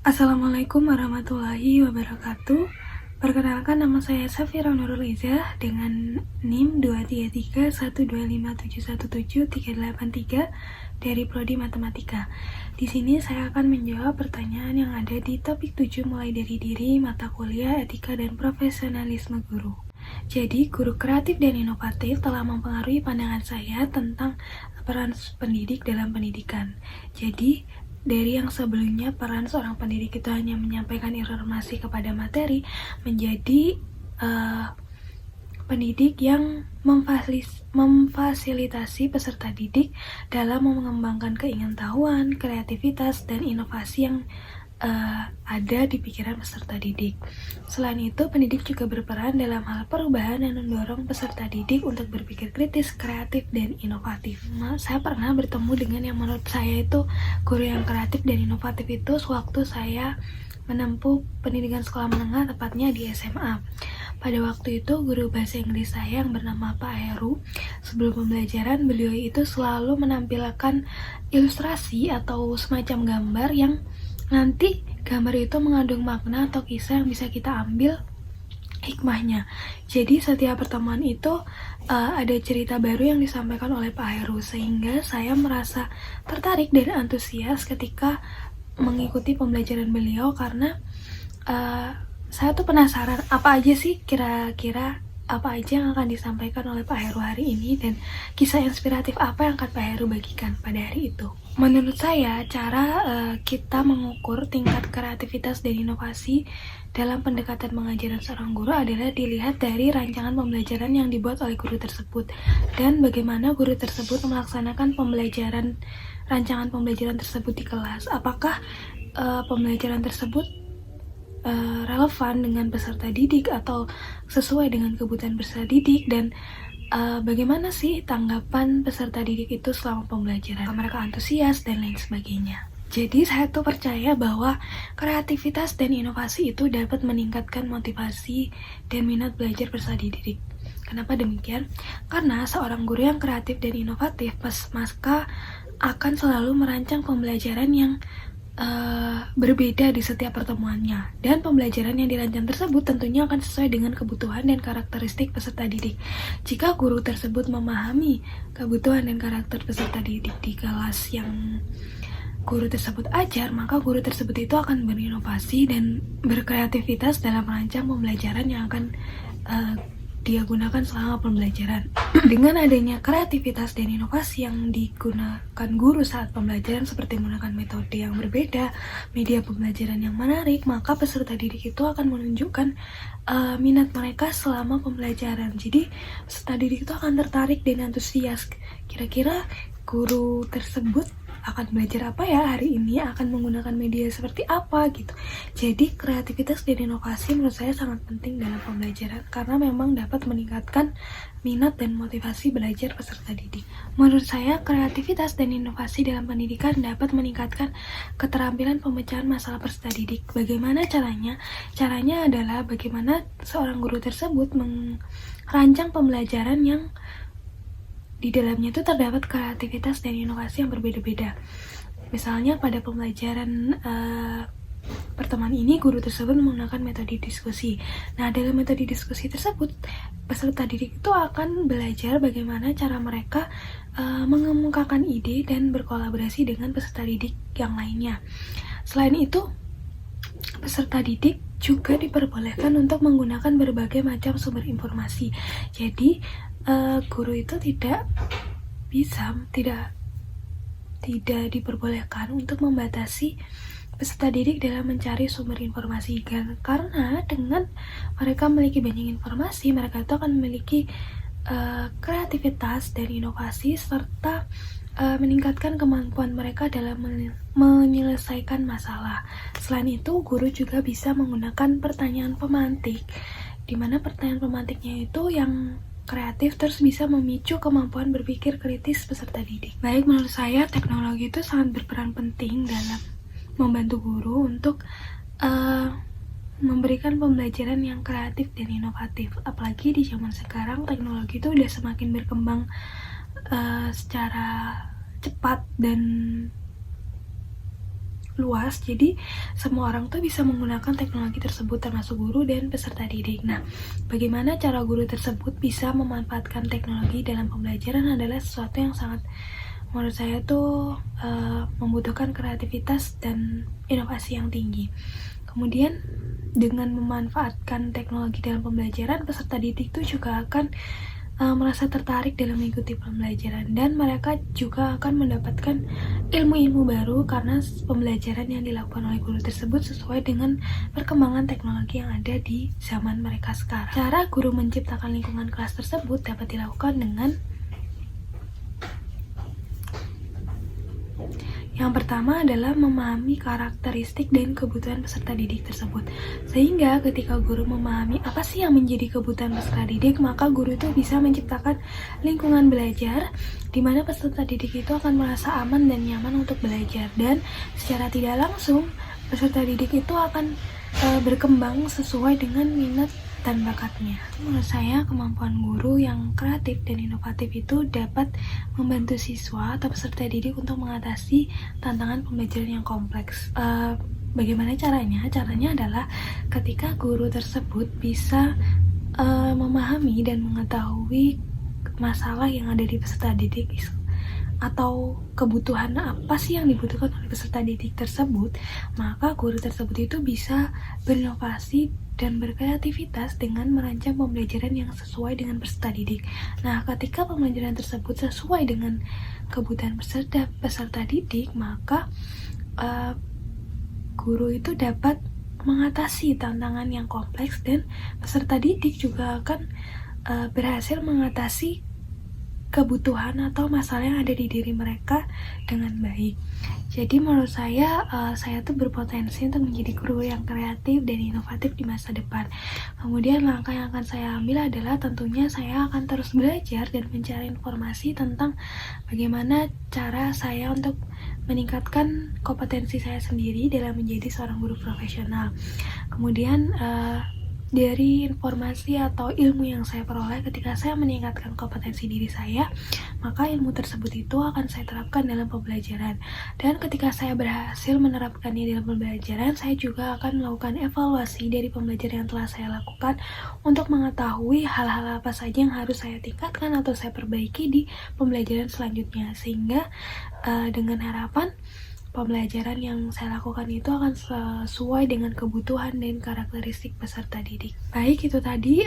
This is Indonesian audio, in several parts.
Assalamualaikum warahmatullahi wabarakatuh. Perkenalkan, nama saya Safira Nurul Izzah dengan NIM 23312571738 dari Prodi Matematika. Di sini saya akan menjawab pertanyaan yang ada di topik 7 mulai dari diri, mata kuliah, etika, dan profesionalisme guru. Jadi, guru kreatif dan inovatif telah mempengaruhi pandangan saya tentang peran pendidik dalam pendidikan. Jadi, dari yang sebelumnya peran seorang pendidik itu hanya menyampaikan informasi kepada materi, menjadi pendidik yang memfasilitasi peserta didik dalam mengembangkan keingintahuan, kreativitas, dan inovasi yang ada di pikiran peserta didik. Selain itu, pendidik juga berperan dalam hal perubahan dan mendorong peserta didik untuk berpikir kritis, kreatif, dan inovatif. Saya pernah bertemu dengan yang menurut saya itu guru yang kreatif dan inovatif itu sewaktu saya menempuh pendidikan sekolah menengah, tepatnya di SMA. Pada waktu itu, guru bahasa Inggris saya yang bernama Pak Heru, sebelum pembelajaran beliau itu selalu menampilkan ilustrasi atau semacam gambar yang nanti gambar itu mengandung makna atau kisah yang bisa kita ambil hikmahnya. Jadi setiap pertemuan itu ada cerita baru yang disampaikan oleh Pak Heru, sehingga saya merasa tertarik dan antusias ketika mengikuti pembelajaran beliau, karena saya tuh penasaran apa aja sih kira-kira apa aja yang akan disampaikan oleh Pak Heru hari ini, dan kisah inspiratif apa yang akan Pak Heru bagikan pada hari itu. Menurut saya, cara kita mengukur tingkat kreativitas dan inovasi dalam pendekatan pengajaran seorang guru adalah dilihat dari rancangan pembelajaran yang dibuat oleh guru tersebut, dan bagaimana guru tersebut melaksanakan rancangan pembelajaran tersebut di kelas. Apakah pembelajaran tersebut relevan dengan peserta didik atau sesuai dengan kebutuhan peserta didik, dan bagaimana sih tanggapan peserta didik itu selama pembelajaran, mereka antusias dan lain sebagainya. Jadi saya tuh percaya bahwa kreativitas dan inovasi itu dapat meningkatkan motivasi dan minat belajar peserta didik. Kenapa demikian? Karena seorang guru yang kreatif dan inovatif maka akan selalu merancang pembelajaran yang berbeda di setiap pertemuannya, dan pembelajaran yang dirancang tersebut tentunya akan sesuai dengan kebutuhan dan karakteristik peserta didik. Jika guru tersebut memahami kebutuhan dan karakter peserta didik di kelas yang guru tersebut ajar, maka guru tersebut itu akan berinovasi dan berkreativitas dalam merancang pembelajaran yang akan dia gunakan selama pembelajaran. Dengan adanya kreativitas dan inovasi yang digunakan guru saat pembelajaran, seperti menggunakan metode yang berbeda, media pembelajaran yang menarik, maka peserta didik itu akan menunjukkan minat mereka selama pembelajaran. Jadi peserta didik itu akan tertarik dan antusias. Kira-kira guru tersebut akan belajar apa ya hari ini, akan menggunakan media seperti apa gitu. Jadi kreativitas dan inovasi menurut saya sangat penting dalam pembelajaran, karena memang dapat meningkatkan minat dan motivasi belajar peserta didik. Menurut saya, kreativitas dan inovasi dalam pendidikan dapat meningkatkan keterampilan pemecahan masalah peserta didik. Bagaimana caranya? Caranya adalah bagaimana seorang guru tersebut merancang pembelajaran yang di dalamnya itu terdapat kreativitas dan inovasi yang berbeda-beda. Misalnya pada pembelajaran pertemuan ini, guru tersebut menggunakan metode diskusi. Nah, dalam metode diskusi tersebut, peserta didik itu akan belajar bagaimana cara mereka mengemukakan ide dan berkolaborasi dengan peserta didik yang lainnya. Selain itu, peserta didik juga diperbolehkan untuk menggunakan berbagai macam sumber informasi. Jadi guru itu tidak diperbolehkan untuk membatasi peserta didik dalam mencari sumber informasi, karena dengan mereka memiliki banyak informasi, mereka itu akan memiliki kreativitas dan inovasi, serta meningkatkan kemampuan mereka dalam menyelesaikan masalah. Selain itu, guru juga bisa menggunakan pertanyaan pemantik, di mana pertanyaan pemantiknya itu yang kreatif, terus bisa memicu kemampuan berpikir kritis peserta didik. Baik, menurut saya teknologi itu sangat berperan penting dalam membantu guru untuk memberikan pembelajaran yang kreatif dan inovatif. Apalagi di zaman sekarang teknologi itu udah semakin berkembang secara cepat dan luas, jadi semua orang tuh bisa menggunakan teknologi tersebut termasuk guru dan peserta didik. Nah, bagaimana cara guru tersebut bisa memanfaatkan teknologi dalam pembelajaran adalah sesuatu yang sangat menurut saya tuh membutuhkan kreativitas dan inovasi yang tinggi. Kemudian dengan memanfaatkan teknologi dalam pembelajaran, peserta didik tuh juga akan merasa tertarik dalam mengikuti pembelajaran, dan mereka juga akan mendapatkan ilmu-ilmu baru karena pembelajaran yang dilakukan oleh guru tersebut sesuai dengan perkembangan teknologi yang ada di zaman mereka sekarang. Cara guru menciptakan lingkungan kelas tersebut dapat dilakukan dengan yang pertama adalah memahami karakteristik dan kebutuhan peserta didik tersebut. Sehingga ketika guru memahami apa sih yang menjadi kebutuhan peserta didik, maka guru itu bisa menciptakan lingkungan belajar di mana peserta didik itu akan merasa aman dan nyaman untuk belajar. Dan secara tidak langsung, peserta didik itu akan berkembang sesuai dengan minat dan bakatnya. Menurut saya, kemampuan guru yang kreatif dan inovatif itu dapat membantu siswa atau peserta didik untuk mengatasi tantangan pembelajaran yang kompleks. Bagaimana caranya? Caranya adalah ketika guru tersebut bisa memahami dan mengetahui masalah yang ada di peserta didik atau kebutuhan apa sih yang dibutuhkan oleh peserta didik tersebut, maka guru tersebut itu bisa berinovasi dan berkreativitas dengan merancang pembelajaran yang sesuai dengan peserta didik. Nah, ketika pembelajaran tersebut sesuai dengan kebutuhan peserta didik, maka guru itu dapat mengatasi tantangan yang kompleks, dan peserta didik juga akan berhasil mengatasi kebutuhan atau masalah yang ada di diri mereka dengan baik. Jadi menurut saya tuh berpotensi untuk menjadi guru yang kreatif dan inovatif di masa depan. Kemudian langkah yang akan saya ambil adalah tentunya saya akan terus belajar dan mencari informasi tentang bagaimana cara saya untuk meningkatkan kompetensi saya sendiri dalam menjadi seorang guru profesional. Kemudian dari informasi atau ilmu yang saya peroleh ketika saya meningkatkan kompetensi diri saya, maka ilmu tersebut itu akan saya terapkan dalam pembelajaran. Dan ketika saya berhasil menerapkannya dalam pembelajaran, saya juga akan melakukan evaluasi dari pembelajaran yang telah saya lakukan untuk mengetahui hal-hal apa saja yang harus saya tingkatkan atau saya perbaiki di pembelajaran selanjutnya. Sehingga dengan harapan pembelajaran yang saya lakukan itu akan sesuai dengan kebutuhan dan karakteristik peserta didik. Baik, itu tadi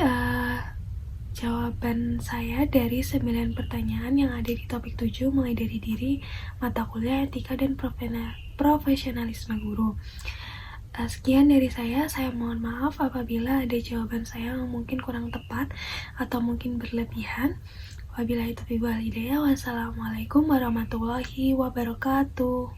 jawaban saya dari 9 pertanyaan yang ada di topik 7, mulai dari diri, mata kuliah, etika, dan profesionalisme guru. Sekian dari saya mohon maaf apabila ada jawaban saya yang mungkin kurang tepat atau mungkin berlebihan. Wabillahi taufiq wal hidayah. Wassalamualaikum warahmatullahi wabarakatuh.